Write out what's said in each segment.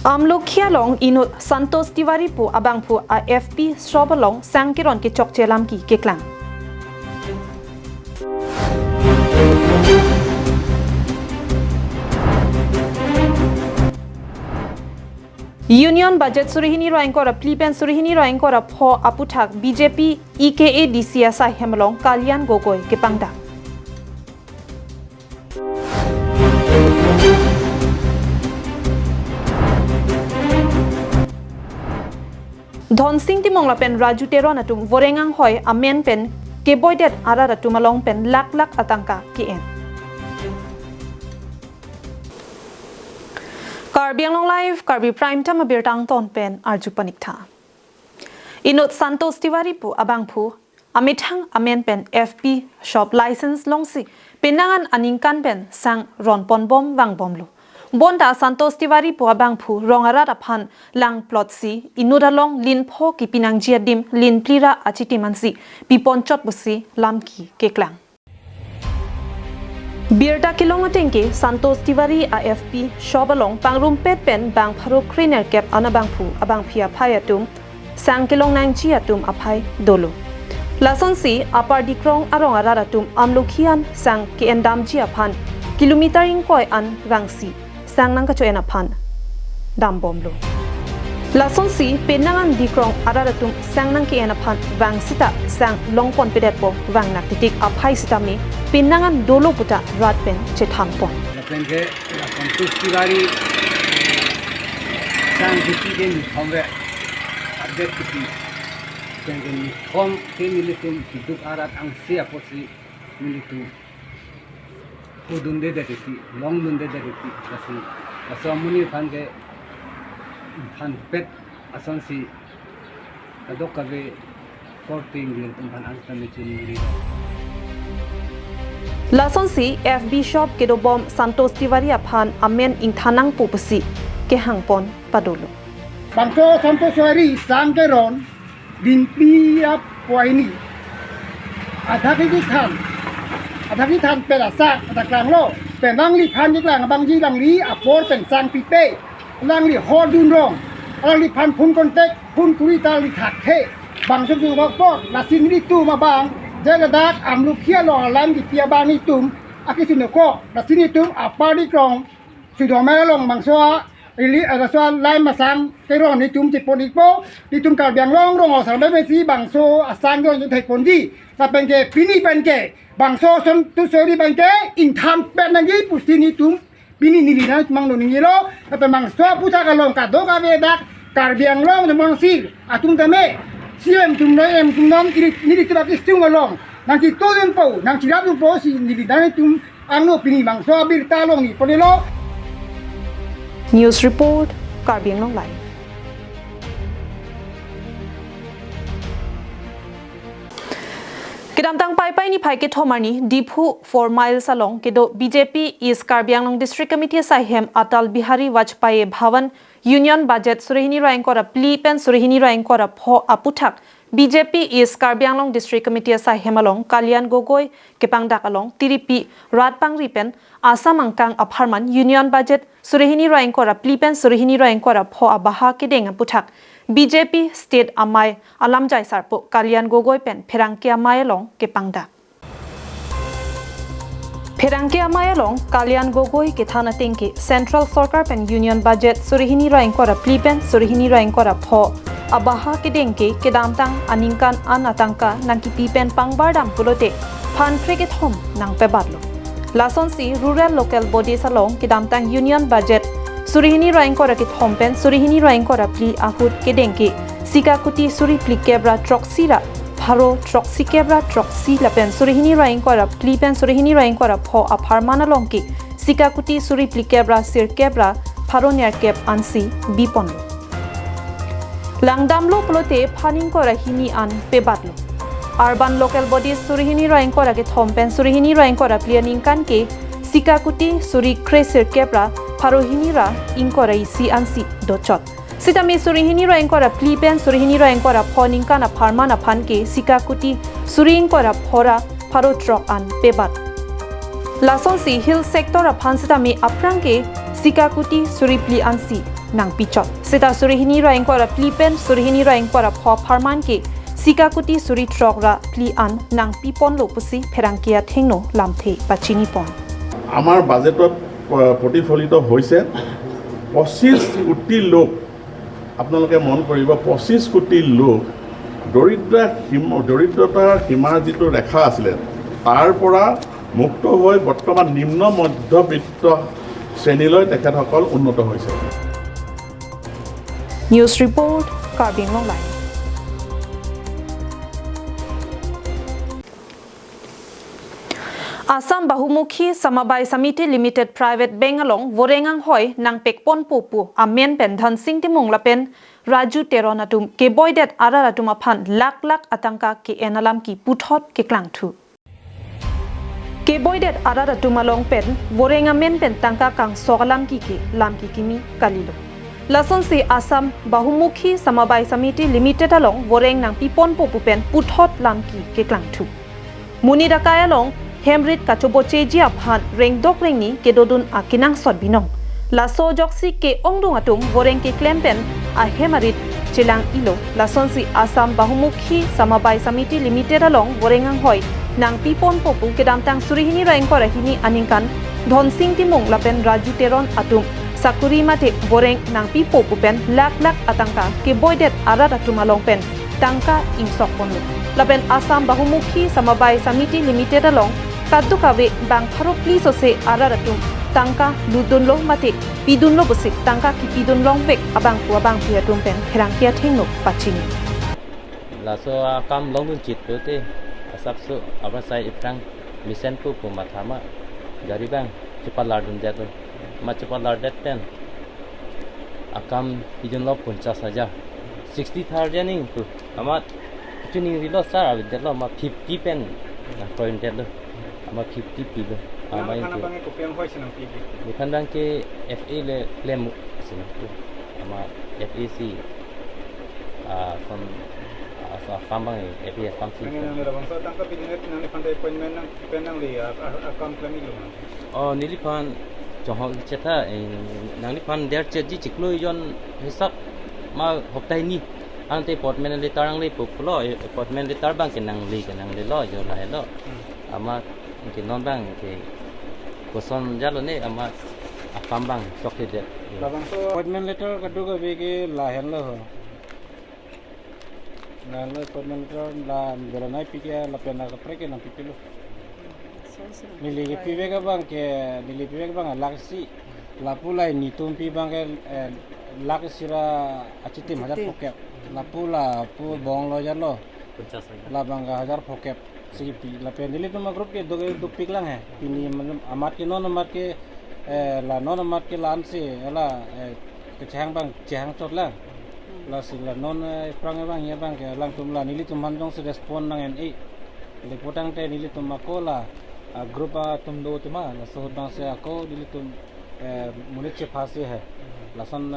Amlokhia long inut Santos Tiwari pu abang pu AFP Strobalong sangkiron ke chok chelam ki keklang. Union budget surihini ro engkora plipen surihini ro engkora pho aputhak BJP EKA DCSI hemlong Kalyan Gogoi ke pangda. Dhonsing timong la pen Raju Teron atum vorengang hoy amen pen keboidet ara atum along pen lak atangka kien. Karbiang long live Karbi Prime Time abirtang ton pen arju panikta. Inut Santos Tiwari pu abang pu amithang amen pen FP shop license longsi penangan aningkan pen sang ron pon bom wang bomlo. Bonda Santos Tiwari pu abang pu rongara raphan lang plot si inudalong lin pho ki pinang jiadim lin plira achitimansi piponchot busi lamki keklang. Birda kilong atengke Santos Tiwari AFP shobalong pangrum pet pen bang pharo cleaner cap anabang pu abang phia phayatum sang kilong nang chiatum aphai dolo. Lason si apar dikrong arong araratum amlokhian sang ke endam chiaphan kilometering koi an rangsi sang nang kacho enaphan dam bomlo. Lason si penangan dikrong araratum sang nang ke enaphan wangsita sang longpon pedetpo wang naktitik aphai sitami penangan dolo puta ratpen chethampon. Lapenge Santos Tiwari sang diti den thomre update kiti pengen thom kenilitum kiduk arat ang sia posi militu udunde deti long dunde deti lasi asomuni phange phan pet asonsi kadok kabe korting lin phan angstami chini. Lason si FB shop kedo bom Santos Tiwari aphan amen ing thanang pupasi ke hangpon padolo. Bangko Santos Tiwari sangkeron din piap poini. Adhapi than pelasa adaklang lo penang li phan diklang abang ji lang li apor pen sang pipe lang li hodun rong lang li phan phun kontek phun kurita li thakhe bang su bok lasin li tu ma bang Jagadak amlukhia long alam di pia bang itum akisunoko lasin itum apa di krong sudah melong bangsoa ili asal lain masang keron itum ciponikpo itum kalbiang long osal besi bangso asang don yung taekwondi sa pengke pini pengke bangso son tu seri pengke intam penangi pusin itum pini nilina mang noningilo tapi bangso puta kalong kado kabedak kalbiang long demong sil atum tame siam tum noem tum nom ini tidak istung along nanti toyun po nang cirap po si nilidana tum angno pini bangso bir talong ni ponelo. News report Karbiang long live. Kedamtang pai ni pai ke thomani Diphu 4 miles along kedo BJP is Karbiang long district committee sahem Atal Bihari Vajpayee Bhavan Union budget surihini ra engkora plipen surihini ra engkora pho aputhak BJP is Karbiang long district committee sahem along Kalyan Gogoi kepangdak along tiripi ratpang ripen Assam angkang aparman Union budget surihini ra engkora plipen surihini ra engkora pho abaha kedeng aputhak BJP state amai alamjai sarpo Kalyan Gogoi pen pherangke amai long kepangda Pherangke amai long Kalyan Gogoi ke thana tengke central sarkar pen union budget surihini ra engkora plipen surihini ra engkora pho abaha kedengke kedamtang aningkan anatangka nangki pen pangbardam pulote phan cricket home nang pebadlo lason si rural local bodies along kedamtang union budget surihini ra engkora ke thompen surihini ra engkora pli ahut kedengke sikakuti suri pli kebra troxira pharo troxi kebra troxi lapen surihini ra engkora pli pen surihini ra engkora pho apharmana longki sikakuti suri pli kebra sir kebra pharo ner keb ansi bipon langdamlo plote phaning kora hini an pebadlo urban local bodies surihini ra engkora ke thompen surihini ra engkora pli aningkan ke sikakuti suri kresir kebra Parohini ra ingkora isi ansi dochot. Sitami surihini ra ingkora plipen surihini ra ingkora phoninka na pharma na phanke sikakuti suri ingkora phora paro trok an pebat. Lason si hill sector a phansitami aprangke sikakuti suripli ansi nang pichot sita surihini ra engkora plipen surihini ra engkora pho pharman ke sikakuti suri trokra pli an nang pipon lo pusi pherangkia thengno lamthe pachini pon আমাৰ বাজেটত প্ৰতিফলিত হৈছে 25 কোটি লোক আপোনালোকে মন কৰিব 25 কোটি লোক দৰিদ্ৰতাৰ সীমা যিটো ৰেখা আছিলে তাৰ পৰা মুক্ত হৈ বৰ্তমান নিম্ন মধ্যবিত্ত শ্ৰেণীলৈ তেখেতসকল উন্নত হৈছে নিউজ ৰিপৰ্ট কাৰ্বিং লংলাই Assam Bahumukhi Samabai Samiti Limited Private Bank along Vorengang Hoi Nang Pekpon Popu Amen Pen Dhan Sing Timong Lapen Raju Teronatum Ke Boydet Araratum Apan Lak Atangka Ke Enalam Ki Puthot Ke Klang Thu Ke Boydet Araratum Along Pen Vorenga Men Pen Tangka Kang Sogalam Ki Ke Lam Ki Kimi Kalilo Lason si Assam Bahumukhi Samabai Samiti Limited along Voreng Nang Pipon Popu Pen Puthot Lam Ki Ke Klang Thu Munida Kaya Long Hemrit kachoboche ji aphan rengdok rengni kedodun akinang sot binong laso joksi ke ongdung atum goreng ke klempen a hemarit chilang ilo lasonsi Assam Bahumukhi Samabai Samiti Limited along gorengang hoi nang pipon popu kedamtang surihini raeng korahini aningkan dhonsing timong lapen raju teron atum sakuri mate goreng nang pipo pupen lak atangka ke boydet arat atum along pen tangka insok ponlo lapen Assam Bahumukhi Samabai Samiti Limited along Kadukawe bang pharo please ose araratum tangka ludunlo mate pidunlo busik tangka ki pidunlong vek abang piatum pen kherangkia thengno pachini laso kam longun chit pote asapsu abasai iprang misen pu mathama garibang chipalardun jato ma chipalardet pen akam pidunlo 50,000 60,000 ning pu amat tuning rilo sar abidlo ma 50 pen point lo ama 50 pigo ama itu bukan dang ke FA le claim sini ama FAC from asa fambang FA fam sih oh nilipan johor ceta nang lipan der ceji ciklo jon hisap ma hoptai ni ante portman le tarang le populo portman le tarbang kenang le lo jo la lo ama ke non bang ke koson jalo ne ama akam bang sokhe de labang so appointment letter kadu ka be ke la hen lo na lo appointment letter la bela nai pi ke la pena ka pre ke na pi lo nili ke pi ka bang ke nili pi ka bang laksi la pulai ni tum pi bang ke laksi ra achitim hajar poket la pula pu bong lo jalo 50,000 la bang hajar poket CP la pendili to group ke do pik lang hai pini amat ke non amat ke la non amat ke lan se la ke chang bang chang chot la la si la non prang bang ya bang ke lang tum la nili tum handong se respond nang en e le potang te nili tum makola group tum do tuma la so bang se ako nili tum munit che phase hai la son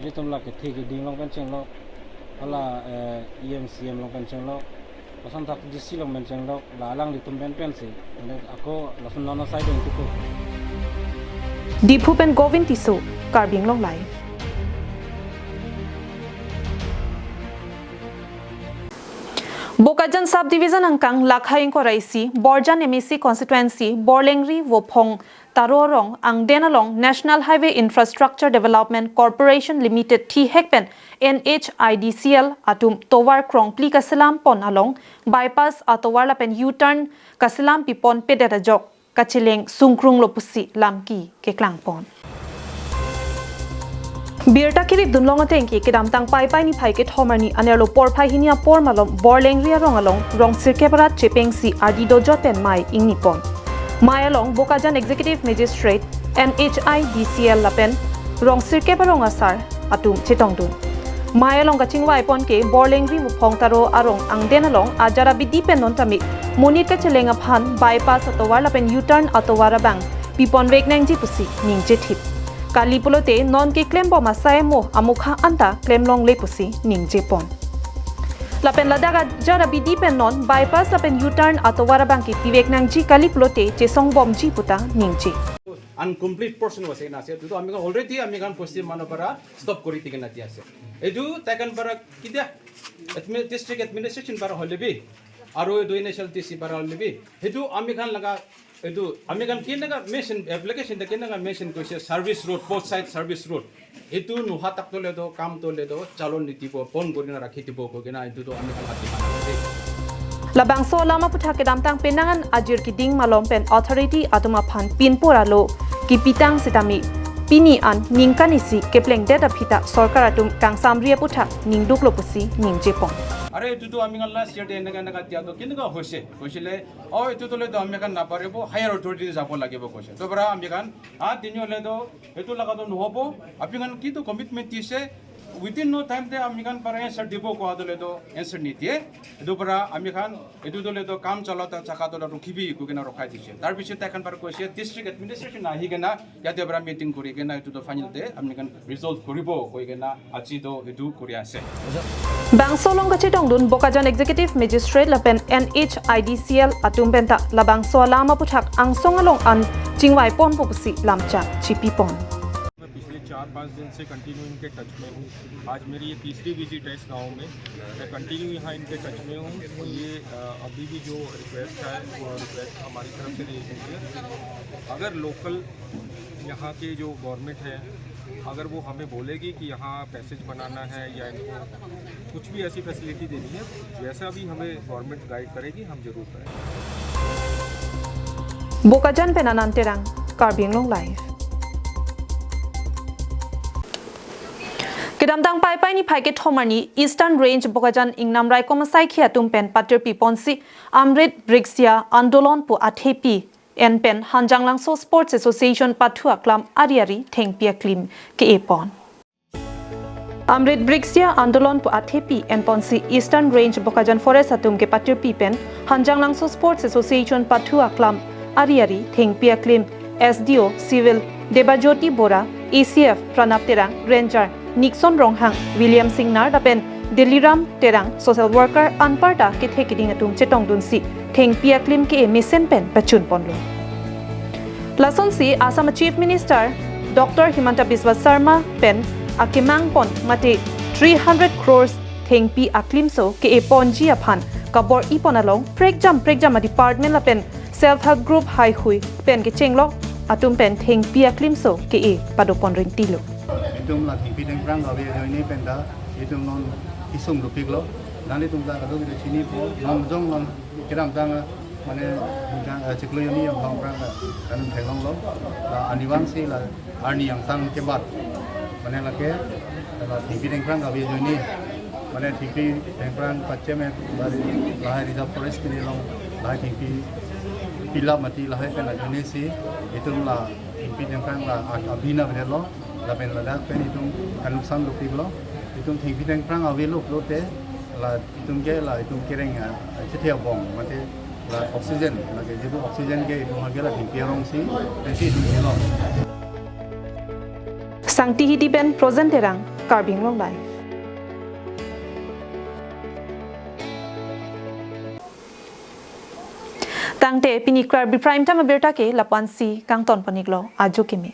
nili tum la ke thi ke ding long kan cheng lo ala EMCM long kan cheng lo Pasan tak jisi long menceng lo lalang di tumpen sih. Aku langsung nono side yang itu. Dipupen Govin Tiso Karbing Longlai Bokajan Subdivision Angkang Lakhaing Koraisi Borjan MSC Constituency Borlengri Wopong Tarorong Angdenalong National Highway Infrastructure Development Corporation Limited T Hekpen NHIDCL atum towar krong pli kasilam pon along bypass atowar lapen U-turn kasilam pipon pedera jok kachileng sungkrung lopusi lamki ke klang pon Birta kirip dunlong atengki kedam tang pai ni phai ke thomarni anerlo por phai hinia por malom borleng ria rong along rong sirkeparat chepeng si ardi dojo ten mai ingni pon mai along Bokajan Executive Magistrate NHIDCL lapen rong sirkeparong asar atum chetongdun mai along kaching wai pon ke borleng ri muphong taro arong angden along ajara bidi pen non tamik monit ka chelenga phan bypass atowar lapen U-turn atowara bang pipon wek nang ji pusi ningje thip Kalipulote non ke claim bo masai mo amukha anta claim long le pusi ningje pon lapen ladaga jara bidi pen non bypass lapen U-turn atowara bang ki pivek nang ji kalipulote chesong bom ji puta ningje uncomplete portion আছে না আছে তো আমি already আমি গান পশ্চিম মানপারা stop কৰি দিকে না আছে এইটো তাইকান পাৰা কিদা ডিস্ট্রিক্ট এডমিনিস্ট্রেশন পাৰা হলেবি আৰু দুই নেশনাল টিসি পাৰা হলেবি হেতু আমি গান লাগা এইটো আমি গান কি নাগা মেশন এপ্লিকেশন তে কেনাগা মেশন কৈছে service road both side service road এইটো নোহা তাক তলে তো কাম তলে তো চালন নীতিব পন কৰি না ৰাখি দিব কইনা এইটো তো আমি গান হাতি মানা Labang so lama puthak ke damtang penangan ajir ki ding malom pen authority atuma phan pin poralo ki pitang sitami pini an ningkani si kepleng data phita sarkar atum kang samria puthak ningduk lopusi ningjepong আরে এইটো তো আমি last year এনেকা এনেকা দিয়া তো কেনেকা হৈছিলে এইটো তোলে তো আমি কান নাপাৰিব হায়াৰ অথৰিটি যাব লাগিব কৈছে তো পৰা আমি কান তিনি হলে তো এইটো লাগাতো নহব আপনি কান কি তো কমিটমেন্ট দিছে উইদিন নো টাইম তে আমি কান পাৰা এনসার দিব কোৱা দলে তো এনসার নিদিয়ে এইটো পৰা আমি কান এইটো দলে তো কাম চলাতা চাকা তো ৰখিবি কোকেনা ৰখাই দিছে তাৰ পিছত এখন পাৰ কৈছে ডিস্ট্রিক্ট এডমিনিস্ট্রেশন আহি কেনা ইয়াতে পৰা মিটিং কৰি কেনা এইটো তো ফাইনাল তে আমি কান ৰিজলভ কৰিব কৈ কেনা আজি তো এইটো কৰি আছে Bangsolong kachitongdun Bokajan Executive Magistrate lapen NHIDCL atum benta labang so lama puthak angsong along an chingwai pon popusi lamcha chipi pon मैं पिछले 4-5 दिन से कंटिन्यू इनके टच में हूँ। आज मेरी ये तीसरी विजिट है इस गांव में। मैं कंटिन्यू यहाँ इनके टच में हूँ। ये अभी भी जो रिक्वेस्ट है वो रिक्वेस्ट हमारी तरफ से रही है, अगर लोकल यहाँ के जो गवर्नमेंट है अगर वो हमें बोलेगी कि यहाँ पैसेज बनाना है या इनको कुछ भी ऐसी फैसिलिटी देनी है, जैसा भी हमें गवर्नमेंट गाइड करेगी हम जरूर करेंगे। Bokajan penananterang Karbinglong Live Kedamtang pai ni pai ke thomani Eastern Range Bokajan ingnam rai komasai khia tumpen paterpi ponsi Amrit Brixia Andolon pu athepi Enpen Hanjanglangso Sports Association Pathua Klam Ariari Thengpia Klim ke epon Amrit Brixia Andolon pu athepi Enponsi Eastern Range Bokajan Forest atum ke paterpi pen Hanjanglangso Sports Association Pathua Klam Ariari Thengpia Klim SDO Civil Debajoti Bora ACF Pranap Terang Ranger Nixon Ronghang William Singnar dapen Deliram Terang Social Worker Anparta ke thekiding atum chetong dunsi Thengpia Klim ke misen pen pachun ponlo Lason si Assam Chief Minister Dr. Himanta Biswa Sarma pen akimang pon mate 300 crores Thengpi aklimso ke ponji aphan kabor iponalong prekjam department la pen self help group hai hui pen ke chenglo atum pen Thengpi aklimso ke padopon ring tilo Itum la Thengpi teng prang gawe joini penda itum non isum rupik lo nani tum da kado de chini po non jong non kiram tang mane jang chiklo yoni yang long prang kan thelong lo la aniwang si la arni yang sang ke bat mane la ke la Thengpi teng prang gawe joini mane Thengpi teng prang pache me bari la reserve forest ni long la Thengpi pila mati la hai pena joini si itum la Thengpi teng prang la abina lo la pen la dak pen itum kanusam lupik lo itum Thengpi teng prang awe lo te la itum ke la itum kereng chetia bong mate la oxygen la ke jibu oxygen ke itum ha la Thengpi rong si pensi itum lo Sangti hidi ben presenterang Karbinglong Live Tangte pini KAL Prime Time aberta ke lapansi kang ton paniklo ajo kemi